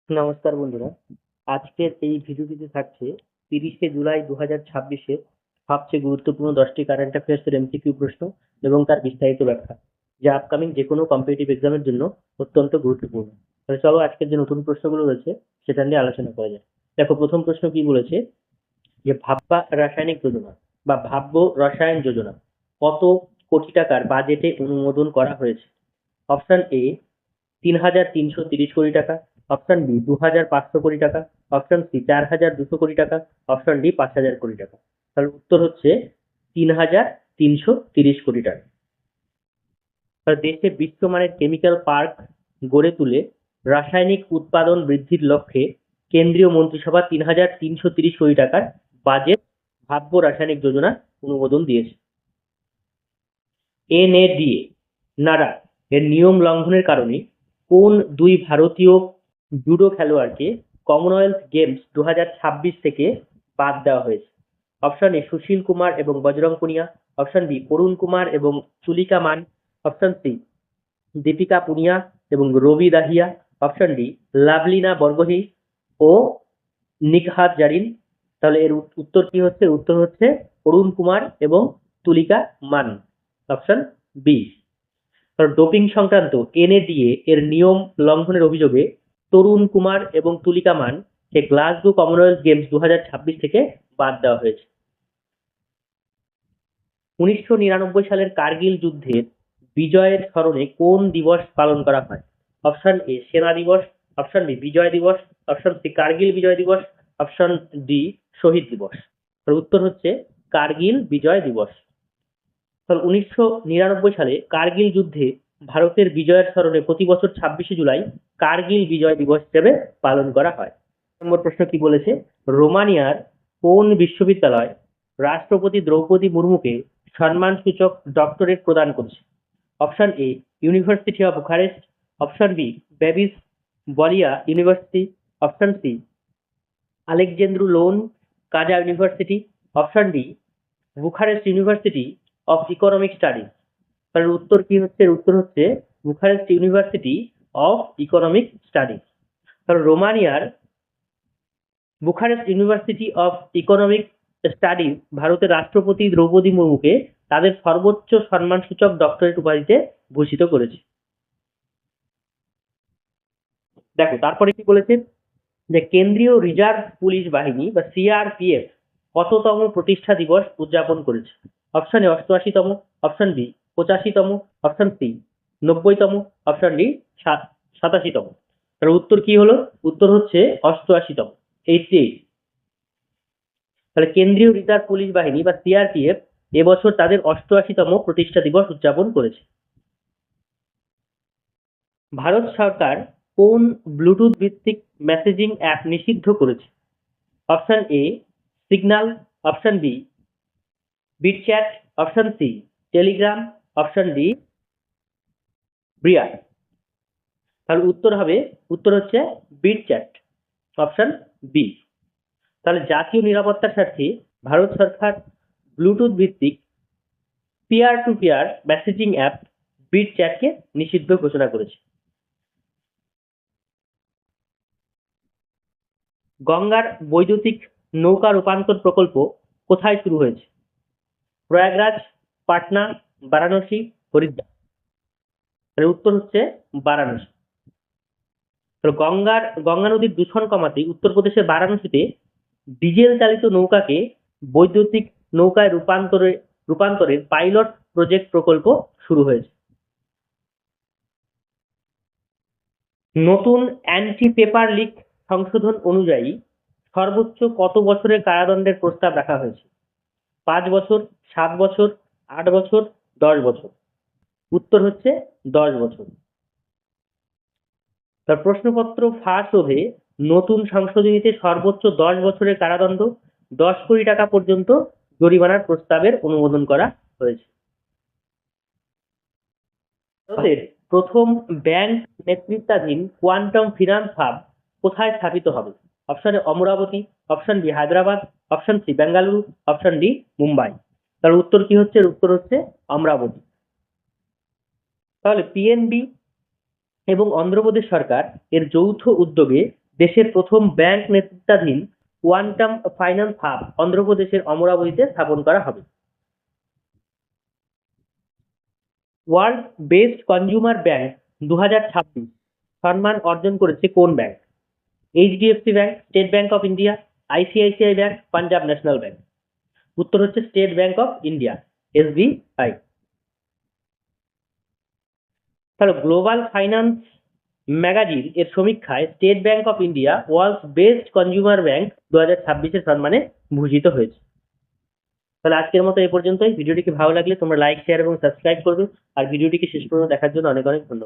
নমস্কার বন্ধুরা, আজকের এই ভিডিওটিতে থাকছে 30শে জুলাই 2026-এর সবচেয়ে গুরুত্বপূর্ণ 10টি কারেন্ট অ্যাফেয়ার্সের এমসিকিউ প্রশ্ন এবং তার বিস্তারিত ব্যাখ্যা, যা আপকামিং যে কোনো কম্পিটিটিভ এক্সামের জন্য অত্যন্ত গুরুত্বপূর্ণ। তাহলে চলো আজকের যে নতুন প্রশ্নগুলো রয়েছে সেটা নিয়ে আলোচনা করা যায়। দেখো, প্রথম প্রশ্ন কি বলেছে যে ভাব্যা রাসায়নিক যোজনা বা ভাব্য রসায়ন যোজনা কত কোটি টাকার বাজেটে অনুমোদন করা হয়েছে? অপশন এ 3,330 কোটি টাকা, অপশন বি 2,500 কোটি টাকা, অপশন সি 4,200 কোটি টাকা, অপশন ডি 5,000 কোটি টাকা। তাহলে উত্তর হচ্ছে 3,330 কোটি টাকা। দেশে বিশ্বমানের কেমিক্যাল পার্ক গড়ে তুলে রাসায়নিক উৎপাদন বৃদ্ধির লক্ষ্যে কেন্দ্রীয় মন্ত্রিসভা 3,330 কোটি টাকার বাজেট ভাব্য রাসায়নিক যোজনা অনুমোদন দিয়েছে। এনএডিএ নাডা এর নিয়ম লঙ্ঘনের কারণে কোন দুই ভারতীয় জুডো খেলোয়াড়কে কমনওয়েলথ গেমস 2026 থেকে বাদ দেওয়া হয়েছে? অপশন এ সুশীল কুমার এবং বজরং পুনিয়া, অপশন বি অরুণ কুমার এবং চুলিকা মান, অপশন সি দীপিকা পুনিয়া এবং রবি দাহিয়া, অপশন ডি লাভলিনা বরগোহাই ও নিকহাত জারিন। তাহলে এর উত্তর কি হচ্ছে? উত্তর হচ্ছে অরুণ কুমার এবং তুলিকা মান, অপশন বি। ডোপিং সংক্রান্ত এনএডিএ এর নিয়ম লঙ্ঘনের অভিযোগে তরুণ কুমার এবং তুলিকা মান কে গ্লাসগো কমনওয়েলথ গেমস 2026 থেকে বাদ দেওয়া হয়েছে। 1999 সালের কার্গিল যুদ্ধের বিজয়ের স্মরণে কোন দিবস পালন করা হয়? অপশন এ সেনা দিবস, অপশন বি বিজয় দিবস, অপশন সি কার্গিল বিজয় দিবস, অপশন ডি শহীদ দিবস। উত্তর হচ্ছে কার্গিল বিজয় দিবস। 1999 সালে কার্গিল যুদ্ধে ভারতের বিজয়ের স্মরণে প্রতি বছর 26শে জুলাই কার্গিল বিজয় দিবস হিসেবে পালন করা হয়। নম্বর প্রশ্ন কি বলেছে? রোমানিয়ার কোন বিশ্ববিদ্যালয় রাষ্ট্রপতি দ্রৌপদী মুর্মুকে সম্মানসূচক ডক্টরেট প্রদান করেছে? Option A university of Bucharest, option B Babes Bolyai university, option C Alexandru Ioan Cuza university, option D Bucharest university of economic studies. তার উত্তর কি হচ্ছে? উত্তর হচ্ছে Bucharest university of economic studies. কারণ রোমানিয়ার Bucharest university of economic studies ভারতের রাষ্ট্রপতি দ্রৌপদী মুর্মুকে তাদের সর্বোচ্চ সম্মানসূচক ডক্টরেট উপাধিতে ভূষিত করেছে। দেখো তারপরে কি বলেছে যে কেন্দ্রীয় রিজার্ভ পুলিশ বাহিনী বা সিআরপিএফ কততম প্রতিষ্ঠা দিবস উদযাপন করেছে? অপশন এ 88তম, অপশন বি 85তম, অপশন সি 90তম, অপশন ডি 87তম। তার উত্তর কি হলো? উত্তর হচ্ছে 88তম, 88। তাহলে কেন্দ্রীয় রিজার্ভ পুলিশ বাহিনী বা সিআরপিএফ এবছর তাদের 88তম প্রতিষ্ঠা দিবস উদযাপন করেছে। ভারত সরকার কোন ব্লুটুথ ভিত্তিক মেসেজিং অ্যাপ নিষিদ্ধ করেছে? Option A Signal, option B Bitchat, option C Telegram, option D Briar. তাহলে উত্তর হচ্ছে বিটচ্যাট, অপশন বি। তাহলে জাতীয় নিরাপত্তার স্বার্থে ভারত সরকার ব্লুটুথ ভিত্তিক peer to peer messaging app বিটচ্যাটকে নিষিদ্ধ ঘোষণা করেছে। গঙ্গার বৈদ্যুতিক নৌকা রূপান্তর প্রকল্প কোথায় শুরু হয়েছে? প্রয়াগরাজ, পাটনা, বারাণসী, হরিদ্বার। এর উত্তর হচ্ছে বারাণসী। গঙ্গা নদীর দূষণ কমাতে উত্তরপ্রদেশের বারাণসীতে ডিজেল চালিত নৌকাকে বৈদ্যুতিক নৌকায় রূপান্তরের পাইলট প্রজেক্ট প্রকল্প শুরু হয়েছে। নতুন অ্যান্টি পেপার লিক সংশোধন অনুযায়ী সর্বোচ্চ কত বছরের কারাদণ্ডের প্রস্তাব রাখা হয়েছে? 5 বছর, 7 বছর, 8 বছর, 10 বছর। উত্তর হচ্ছে 10 বছর। তার প্রশ্নপত্র ফাঁস রোধে নতুন সংশোধনীতে সর্বোচ্চ 10 বছরের কারাদণ্ড, 10 কোটি টাকা পর্যন্ত জরিমানার প্রস্তাবের অনুমোদন করা হয়েছে। ভারতের প্রথম ব্যাংক নেতৃত্বাধীন কোয়ান্টাম ফিনান্স হাব কোথায় স্থাপিত হবে? Option A Amaravati, option B Hyderabad, option C Bengaluru, option D Mumbai. তার উত্তর কি হচ্ছে? উত্তর হচ্ছে অমরাবতী। তাহলে পিএনবি এবং অন্ধ্রপ্রদেশ সরকার এর যৌথ উদ্যোগে দেশের প্রথম ব্যাংক নেতৃত্বাধীন কোয়ান্টাম ফাইন্যান্স হাব অন্ধ্রপ্রদেশের অমরাবতীতে স্থাপন করা হবে। ওয়ার্ল্ড বেস্ট কনজিউমার ব্যাংক 2026 সম্মান অর্জন করেছে কোন bank? HDFC Bank, State Bank of India, ICICI Bank, Punjab National Bank. উত্তর হচ্ছে State Bank of India, SBI. তাহলে গ্লোবাল ফাইন্যান্স ম্যাগাজিন এর সমীক্ষায় State Bank of India world's best consumer bank 2026 সম্মানে ভূষিত হয়েছে। তাহলে আজকের মতো এই পর্যন্তই। ভিডিওটিকে ভালো লাগলে তোমরা লাইক, শেয়ার এবং সাবস্ক্রাইব করবে। আর ভিডিওটিকে শেষ পর্যন্ত দেখার জন্য অনেক অনেক ধন্যবাদ।